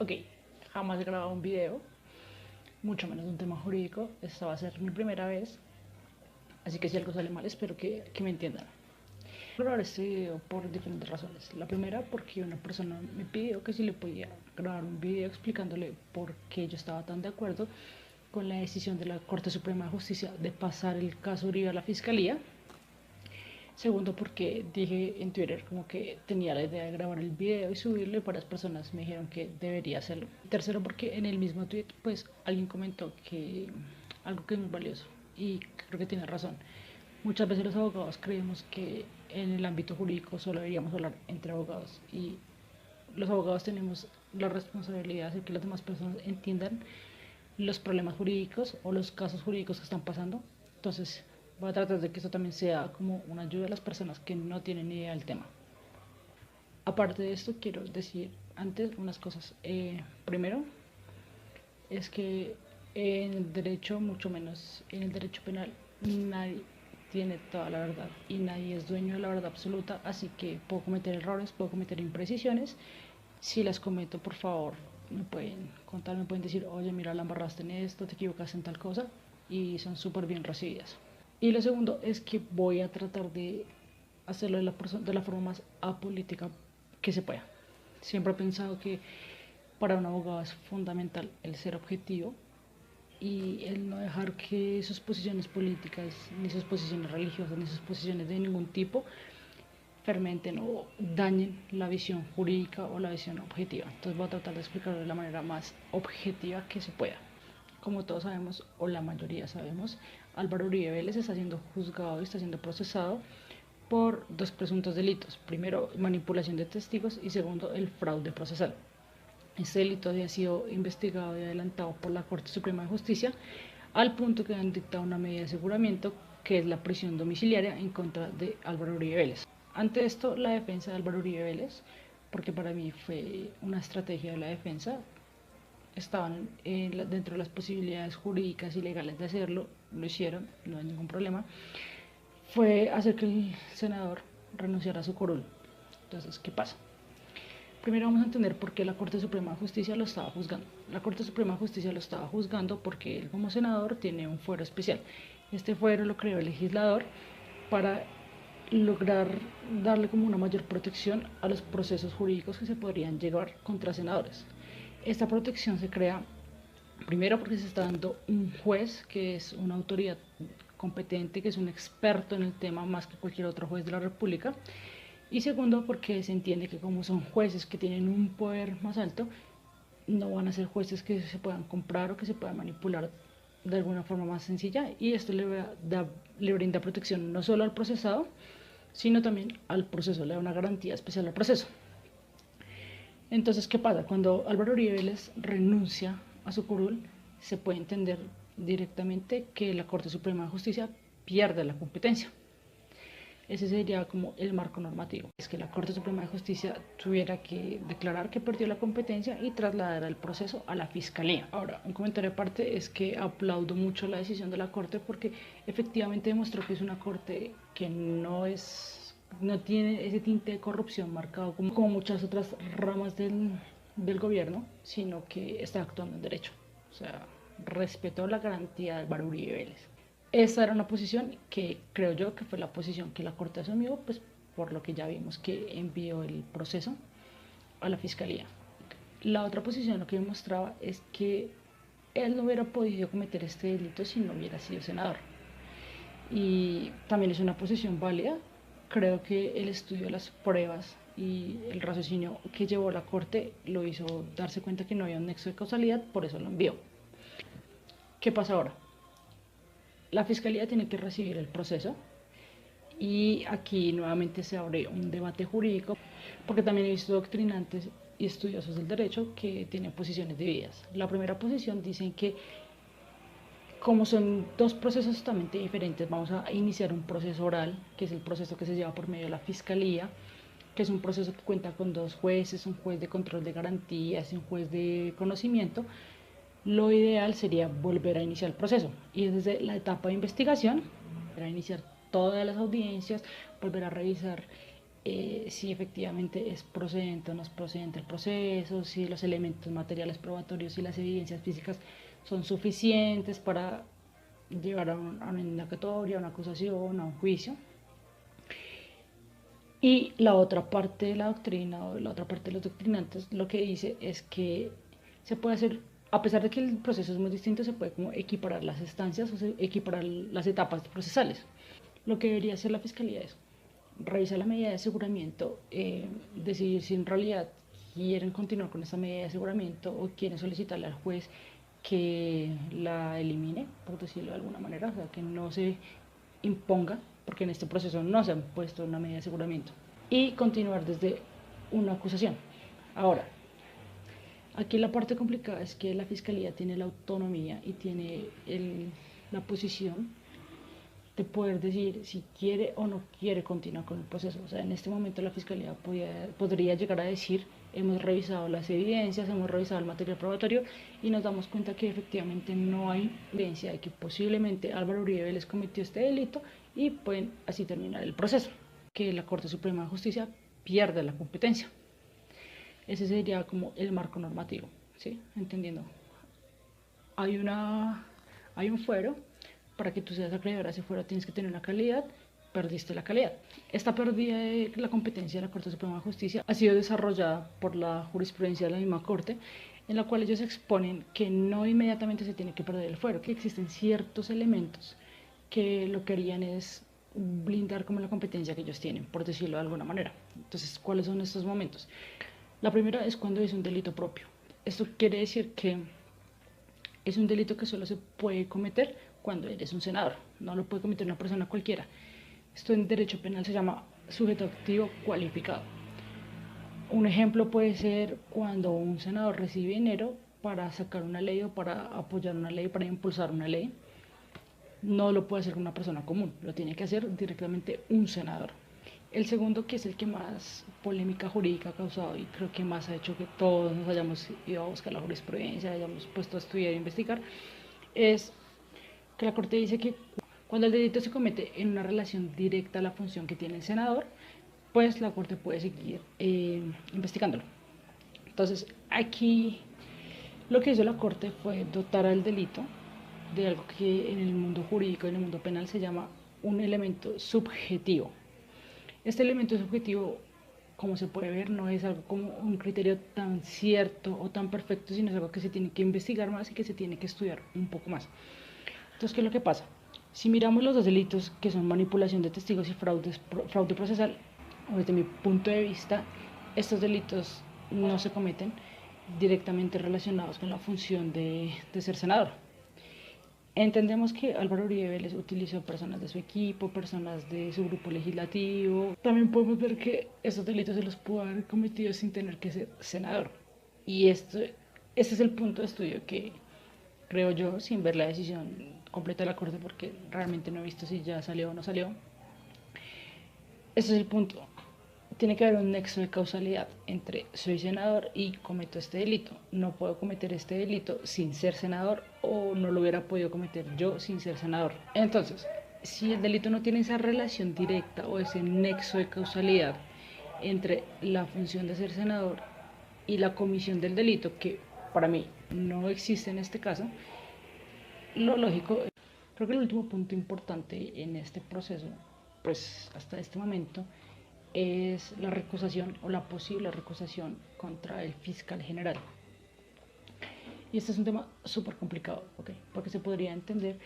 Ok, jamás he grabado un video, mucho menos un tema jurídico. Esta va a ser mi primera vez, así que si algo sale mal espero que me entiendan. Voy a grabar este video por diferentes razones. La primera, porque una persona me pidió que si le podía grabar un video explicándole por qué yo estaba tan de acuerdo con la decisión de la Corte Suprema de Justicia de pasar el caso Uribe a la Fiscalía. Segundo, porque dije en Twitter como que tenía la idea de grabar el video y subirlo y varias personas me dijeron que debería hacerlo. Tercero, porque en el mismo tweet pues alguien comentó que algo que es muy valioso y creo que tiene razón. Muchas veces los abogados creemos que en el ámbito jurídico solo deberíamos hablar entre abogados y los abogados tenemos la responsabilidad de hacer que las demás personas entiendan los problemas jurídicos o los casos jurídicos que están pasando. Entonces, voy a tratar de que esto también sea como una ayuda a las personas que no tienen ni idea del tema. Aparte de esto, quiero decir antes unas cosas. Primero, es que en el derecho, mucho menos en el derecho penal, nadie tiene toda la verdad y nadie es dueño de la verdad absoluta, así que puedo cometer errores, puedo cometer imprecisiones. Si las cometo, por favor, me pueden contar, me pueden decir, oye, mira, la embarraste en esto, te equivocaste en tal cosa, y son súper bien recibidas. Y lo segundo es que voy a tratar de hacerlo de la forma más apolítica que se pueda. Siempre he pensado que para un abogado es fundamental el ser objetivo y el no dejar que sus posiciones políticas, ni sus posiciones religiosas, ni sus posiciones de ningún tipo fermenten o dañen la visión jurídica o la visión objetiva. Entonces voy a tratar de explicarlo de la manera más objetiva que se pueda. Como todos sabemos, o la mayoría sabemos, Álvaro Uribe Vélez está siendo juzgado y está siendo procesado por dos presuntos delitos. Primero, manipulación de testigos y segundo, el fraude procesal. Este delito había sido investigado y adelantado por la Corte Suprema de Justicia al punto que han dictado una medida de aseguramiento que es la prisión domiciliaria en contra de Álvaro Uribe Vélez. Ante esto, la defensa de Álvaro Uribe Vélez, porque para mí fue una estrategia de la defensa, estaban dentro de las posibilidades jurídicas y legales de hacerlo, lo hicieron, no hay ningún problema, fue hacer que el senador renunciara a su curul. Entonces, ¿qué pasa? Primero vamos a entender por qué la Corte Suprema de Justicia lo estaba juzgando. La Corte Suprema de Justicia lo estaba juzgando porque él como senador tiene un fuero especial. Este fuero lo creó el legislador para lograr darle como una mayor protección a los procesos jurídicos que se podrían llevar contra senadores. Esta protección se crea primero porque se está dando un juez que es una autoridad competente, que es un experto en el tema más que cualquier otro juez de la República. Y segundo, porque se entiende que como son jueces que tienen un poder más alto, no van a ser jueces que se puedan comprar o que se puedan manipular de alguna forma más sencilla. Y esto le brinda protección no solo al procesado, sino también al proceso, le da una garantía especial al proceso. Entonces, ¿qué pasa? Cuando Álvaro Uribe Vélez renuncia a su curul, se puede entender directamente que la Corte Suprema de Justicia pierde la competencia. Ese sería como el marco normativo. Es que la Corte Suprema de Justicia tuviera que declarar que perdió la competencia y trasladar el proceso a la Fiscalía. Ahora, un comentario aparte es que aplaudo mucho la decisión de la Corte porque efectivamente demostró que es una Corte que no tiene ese tinte de corrupción marcado como muchas otras ramas del gobierno, sino que está actuando en derecho. O sea, respetó la garantía de Álvaro Uribe Vélez. Esa era una posición que creo yo que fue la posición que la Corte asumió, pues por lo que ya vimos que envió el proceso a la Fiscalía. La otra posición lo que demostraba es que él no hubiera podido cometer este delito si no hubiera sido senador. Y también es una posición válida. Creo que el estudio de las pruebas y el raciocinio que llevó la Corte lo hizo darse cuenta que no había un nexo de causalidad, por eso lo envió. ¿Qué pasa ahora? La Fiscalía tiene que recibir el proceso y aquí nuevamente se abre un debate jurídico porque también he visto doctrinantes y estudiosos del derecho que tienen posiciones divididas. La primera posición dicen que como son dos procesos totalmente diferentes, vamos a iniciar un proceso oral, que es el proceso que se lleva por medio de la Fiscalía, que es un proceso que cuenta con dos jueces, un juez de control de garantías y un juez de conocimiento. Lo ideal sería volver a iniciar el proceso y desde la etapa de investigación, volver a iniciar todas las audiencias, volver a revisar si efectivamente es procedente o no es procedente el proceso, si los elementos materiales probatorios y las evidencias físicas son suficientes para llevar a una indagatoria, a una acusación, a un juicio. Y la otra parte de la doctrina o la otra parte de los doctrinantes lo que dice es que se puede hacer, a pesar de que el proceso es muy distinto, se puede como equiparar las instancias o equiparar las etapas procesales. Lo que debería hacer la Fiscalía es revisar la medida de aseguramiento, decidir si en realidad quieren continuar con esa medida de aseguramiento o quieren solicitarle al juez que la elimine, por decirlo de alguna manera, o sea, que no se imponga, porque en este proceso no se han puesto una medida de aseguramiento, y continuar desde una acusación. Ahora, aquí la parte complicada es que la Fiscalía tiene la autonomía y tiene la posición de poder decir si quiere o no quiere continuar con el proceso. O sea, en este momento la Fiscalía podría llegar a decir, hemos revisado las evidencias, hemos revisado el material probatorio y nos damos cuenta que efectivamente no hay evidencia de que posiblemente Álvaro Uribe Vélez cometió este delito y pueden así terminar el proceso. Que la Corte Suprema de Justicia pierda la competencia. Ese sería como el marco normativo, ¿sí? Entendiendo. Hay un fuero. Para que tú seas acreedor a ese fuero tienes que tener una calidad, perdiste la calidad. Esta pérdida de la competencia de la Corte Suprema de Justicia ha sido desarrollada por la jurisprudencia de la misma Corte, en la cual ellos exponen que no inmediatamente se tiene que perder el fuero, que existen ciertos elementos que lo que harían es blindar como la competencia que ellos tienen, por decirlo de alguna manera. Entonces, ¿cuáles son estos momentos? La primera es cuando es un delito propio. Esto quiere decir que es un delito que solo se puede cometer cuando eres un senador, no lo puede cometer una persona cualquiera. Esto en derecho penal se llama sujeto activo cualificado. Un ejemplo puede ser cuando un senador recibe dinero para sacar una ley o para apoyar una ley, para impulsar una ley. No lo puede hacer una persona común, lo tiene que hacer directamente un senador. El segundo, que es el que más polémica jurídica ha causado y creo que más ha hecho que todos nos hayamos ido a buscar la jurisprudencia, hayamos puesto a estudiar e investigar, es que la Corte dice que cuando el delito se comete en una relación directa a la función que tiene el senador, pues la Corte puede seguir investigándolo. Entonces, aquí lo que hizo la Corte fue dotar al delito de algo que en el mundo jurídico, en el mundo penal, se llama un elemento subjetivo. Este elemento subjetivo, como se puede ver, no es algo como un criterio tan cierto o tan perfecto, sino es algo que se tiene que investigar más y que se tiene que estudiar un poco más. Entonces, ¿qué es lo que pasa? Si miramos los dos delitos, que son manipulación de testigos y fraude procesal, desde mi punto de vista, estos delitos no se cometen directamente relacionados con la función de ser senador. Entendemos que Álvaro Uribe Vélez utilizó personas de su equipo, personas de su grupo legislativo. También podemos ver que estos delitos se los pudo haber cometido sin tener que ser senador. Y este es el punto de estudio que creo yo, sin ver la decisión completa de la Corte, porque realmente no he visto si ya salió o no salió. Ese es el punto. Tiene que haber un nexo de causalidad entre soy senador y cometo este delito. No puedo cometer este delito sin ser senador o no lo hubiera podido cometer yo sin ser senador. Entonces, si el delito no tiene esa relación directa o ese nexo de causalidad entre la función de ser senador y la comisión del delito, que para mí no existe en este caso, lo lógico, creo que el último punto importante en este proceso, pues hasta este momento, es la recusación o la posible recusación contra el fiscal general. Y este es un tema súper complicado, ¿okay? Porque se podría entender,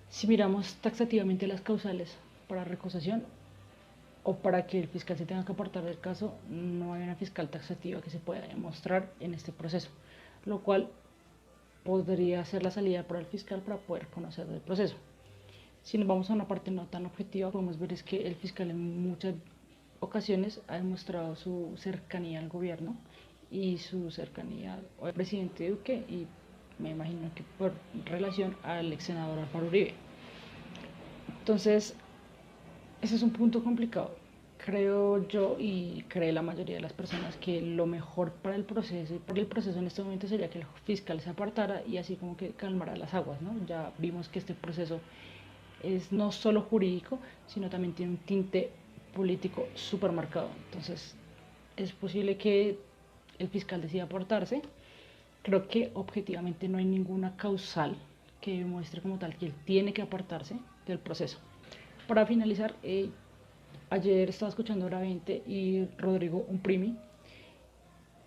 si miramos taxativamente las causales para recusación o para que el fiscal se tenga que apartar del caso, no hay una fiscal taxativa que se pueda demostrar en este proceso, lo cual podría ser la salida para el fiscal para poder conocer el proceso. Si nos vamos a una parte no tan objetiva, podemos ver es que el fiscal en muchas ocasiones ha demostrado su cercanía al gobierno y su cercanía al presidente Duque y me imagino que por relación al ex senador Álvaro Uribe. Entonces, ese es un punto complicado. Creo yo y cree la mayoría de las personas que lo mejor para el proceso y por el proceso en este momento sería que el fiscal se apartara y así como que calmara las aguas, ¿no? Ya vimos que este proceso es no solo jurídico, sino también tiene un tinte político súper marcado. Entonces es posible que el fiscal decida apartarse. Creo que objetivamente no hay ninguna causal que demuestre como tal que él tiene que apartarse del proceso. Para finalizar, ayer estaba escuchando Hora 20 y Rodrigo Umprimi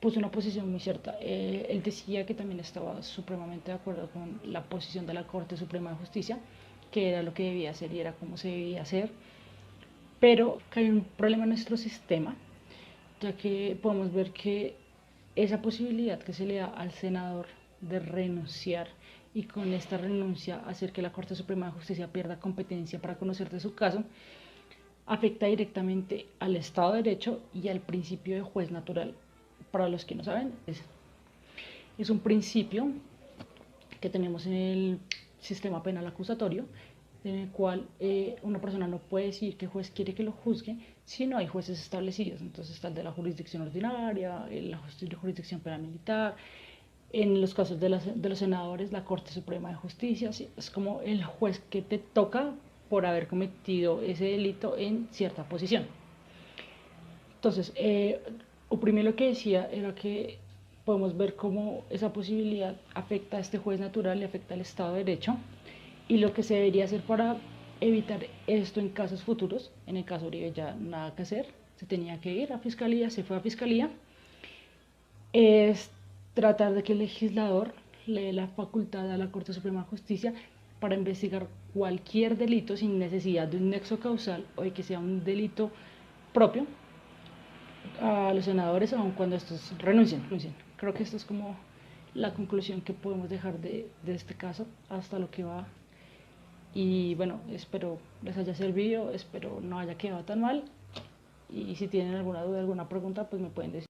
puso una posición muy cierta. Él decía que también estaba supremamente de acuerdo con la posición de la Corte Suprema de Justicia, que era lo que debía hacer y era cómo se debía hacer, pero que hay un problema en nuestro sistema, ya que podemos ver que esa posibilidad que se le da al senador de renunciar y con esta renuncia hacer que la Corte Suprema de Justicia pierda competencia para conocer de su caso, afecta directamente al Estado de Derecho y al principio de juez natural. Para los que no saben, es un principio que tenemos en el sistema penal acusatorio, en el cual una persona no puede decir que el juez quiere que lo juzgue si no hay jueces establecidos. Entonces está el de la jurisdicción ordinaria, la jurisdicción penal militar, en los casos de los senadores, la Corte Suprema de Justicia. ¿Sí? Es como el juez que te toca por haber cometido ese delito en cierta posición. Entonces, Oprimir lo que decía era que podemos ver cómo esa posibilidad afecta a este juez natural y afecta al Estado de Derecho, y lo que se debería hacer para evitar esto en casos futuros. En el caso Uribe ya nada que hacer, se tenía que ir a Fiscalía, se fue a Fiscalía, es tratar de que el legislador le dé la facultad a la Corte Suprema de Justicia para investigar cualquier delito sin necesidad de un nexo causal o de que sea un delito propio a los senadores, aun cuando estos renuncien. Creo que esto es como la conclusión que podemos dejar de este caso hasta lo que va. Y bueno, espero les haya servido, espero no haya quedado tan mal. Y si tienen alguna duda, alguna pregunta, pues me pueden decir.